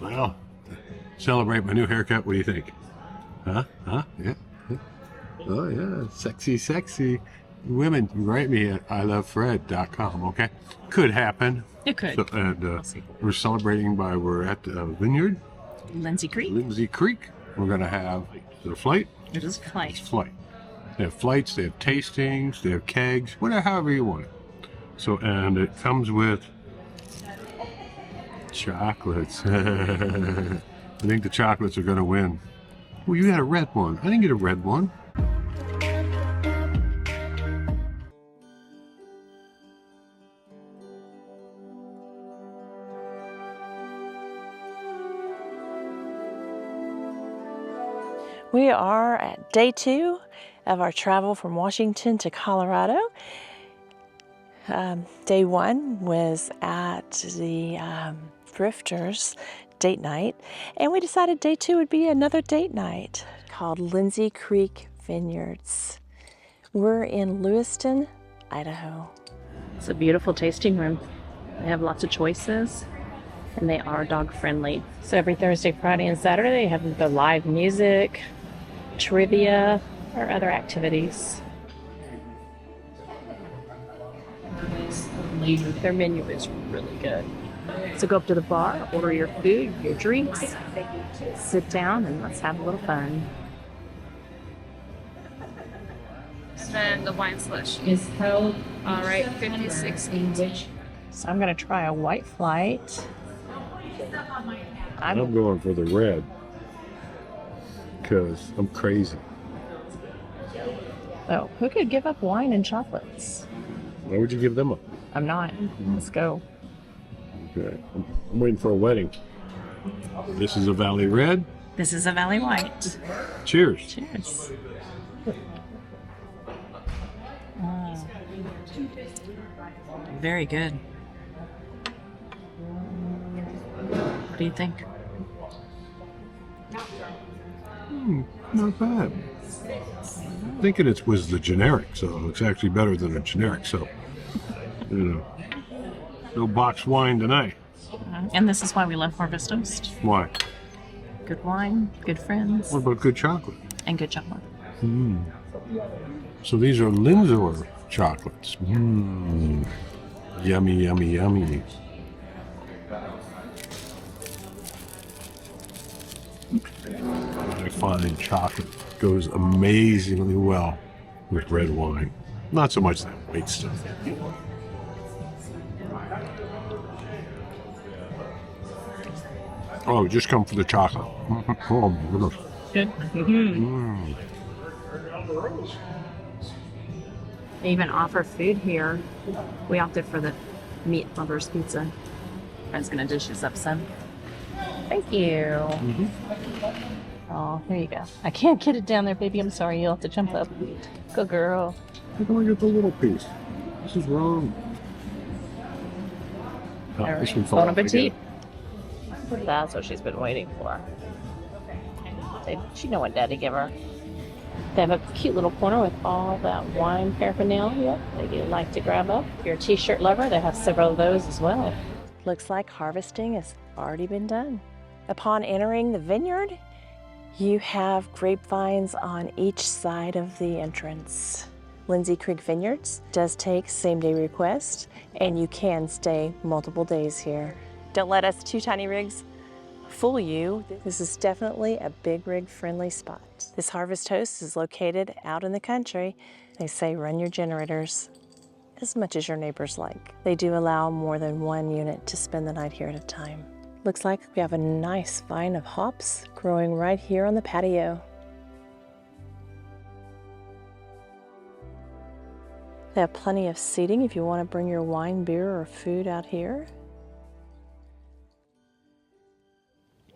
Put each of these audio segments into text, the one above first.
Well, celebrate my new haircut. What do you think? Huh? Yeah. Oh, yeah. Sexy, sexy. Women, write me at ilovefred.com, okay? Could happen. It could. So, and we're celebrating we're at the vineyard. Lindsay Creek. Lindsay Creek. We're going to have, is it a flight? It is a flight. It's a flight. They have flights, they have tastings, they have kegs, whatever, however you want it. So, and it comes with chocolates. I think the chocolates are going to win. Well, you got a red one. I didn't get a red one. We are at day 2 of our travel from Washington to Colorado. Day 1 was at the Drifters date night, and we decided day 2 would be another date night called Lindsay Creek Vineyards. We're in Lewiston, Idaho. It's a beautiful tasting room. They have lots of choices, and they are dog friendly. So every Thursday, Friday, and Saturday they have the live music, trivia, or other activities. Their menu is really good. So go up to the bar, order your food, your drinks, sit down, and let's have a little fun. And the wine slush is held, all right, 56 each. So I'm gonna try a white flight. I'm going for the red because I'm crazy. Oh, who could give up wine and chocolates? Why would you give them up? I'm not. Let's go. Okay. I'm waiting for a wedding. This is a Valley Red. This is a Valley White. Cheers. Cheers. Very good. What do you think? Not bad. I'm thinking it was the generic, so it's actually better than a generic. So, you know, no boxed wine tonight. And this is why we love Harvest Toast. Why? Good wine, good friends, What about good chocolate? and good chocolate. So these are Lindsay chocolates. Yummy, yummy, yummy. I find chocolate goes amazingly well with red wine. Not so much that white stuff. Oh, just come for the chocolate. Oh my goodness. Good. They even offer food here. We opted for the meat lovers pizza. Friend's gonna dish us up some. Thank you. Oh, here you go. I can't get it down there, baby. I'm sorry. You'll have to jump up. Good girl. You're going to get the little piece. This is wrong. Oh, All this right. one fell Bon off appetit. again. That's what she's been waiting for. She know what Daddy give her. They have a cute little corner with all that wine paraphernalia that you like to grab up. If you're a t-shirt lover, they have several of those as well. Looks like harvesting has already been done. Upon entering the vineyard, you have grapevines on each side of the entrance. Lindsay Creek Vineyards does take same-day requests, and you can stay multiple days here. Don't let us two tiny rigs fool you. This is definitely a big rig friendly spot. This Harvest Host is located out in the country. They say run your generators as much as your neighbors like. They do allow more than one unit to spend the night here at a time. Looks like we have a nice vine of hops growing right here on the patio. They have plenty of seating if you want to bring your wine, beer, or food out here.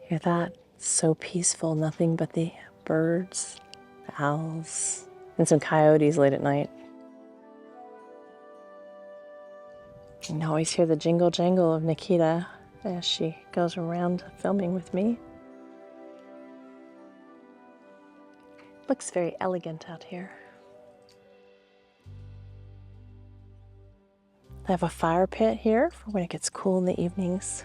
Hear that? It's so peaceful, nothing but the birds, the owls, and some coyotes late at night. You can always hear the jingle jangle of Nikita as she goes around filming with me. Looks very elegant out here. They have a fire pit here for when it gets cool in the evenings.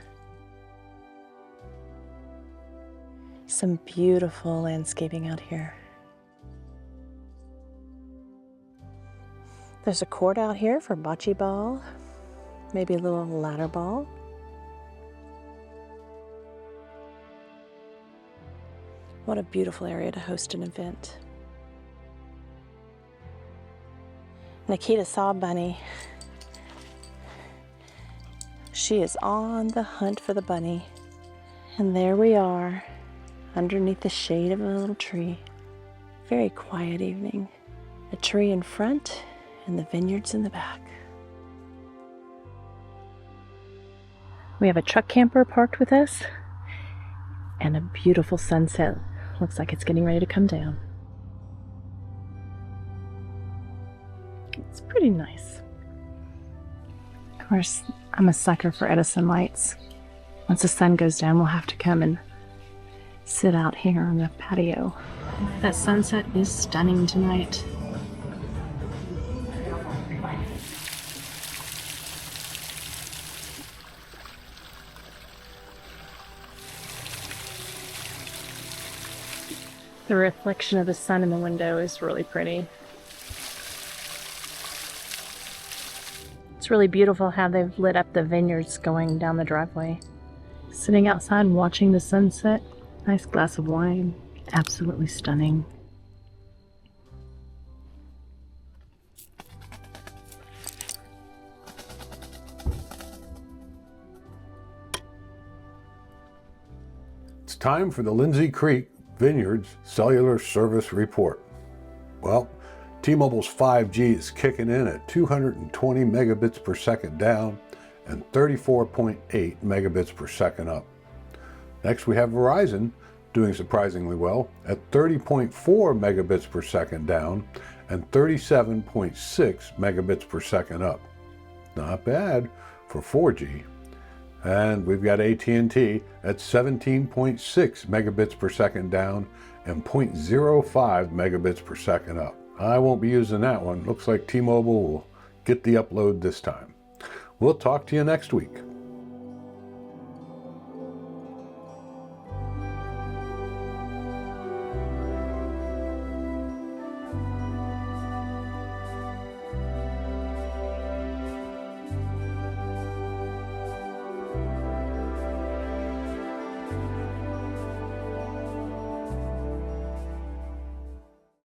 Some beautiful landscaping out here. There's a court out here for bocce ball, maybe a little ladder ball. What a beautiful area to host an event. Nikita saw a bunny. She is on the hunt for the bunny. And there we are, underneath the shade of a little tree. Very quiet evening. A tree in front and the vineyards in the back. We have a truck camper parked with us and a beautiful sunset. Looks like it's getting ready to come down. It's pretty nice. Of course, I'm a sucker for Edison lights. Once the sun goes down, we'll have to come and sit out here on the patio. That sunset is stunning tonight. The reflection of the sun in the window is really pretty. It's really beautiful how they've lit up the vineyards going down the driveway. Sitting outside and watching the sunset, nice glass of wine, absolutely stunning. It's time for the Lindsay Creek Vineyards Cellular Service Report. Well, T-Mobile's 5G is kicking in at 220 megabits per second down and 34.8 megabits per second up. Next, we have Verizon doing surprisingly well at 30.4 megabits per second down and 37.6 megabits per second up. Not bad for 4G. And we've got AT&T at 17.6 megabits per second down and 0.05 megabits per second up. I won't be using that one. Looks like T-Mobile will get the upload this time. We'll talk to you next week.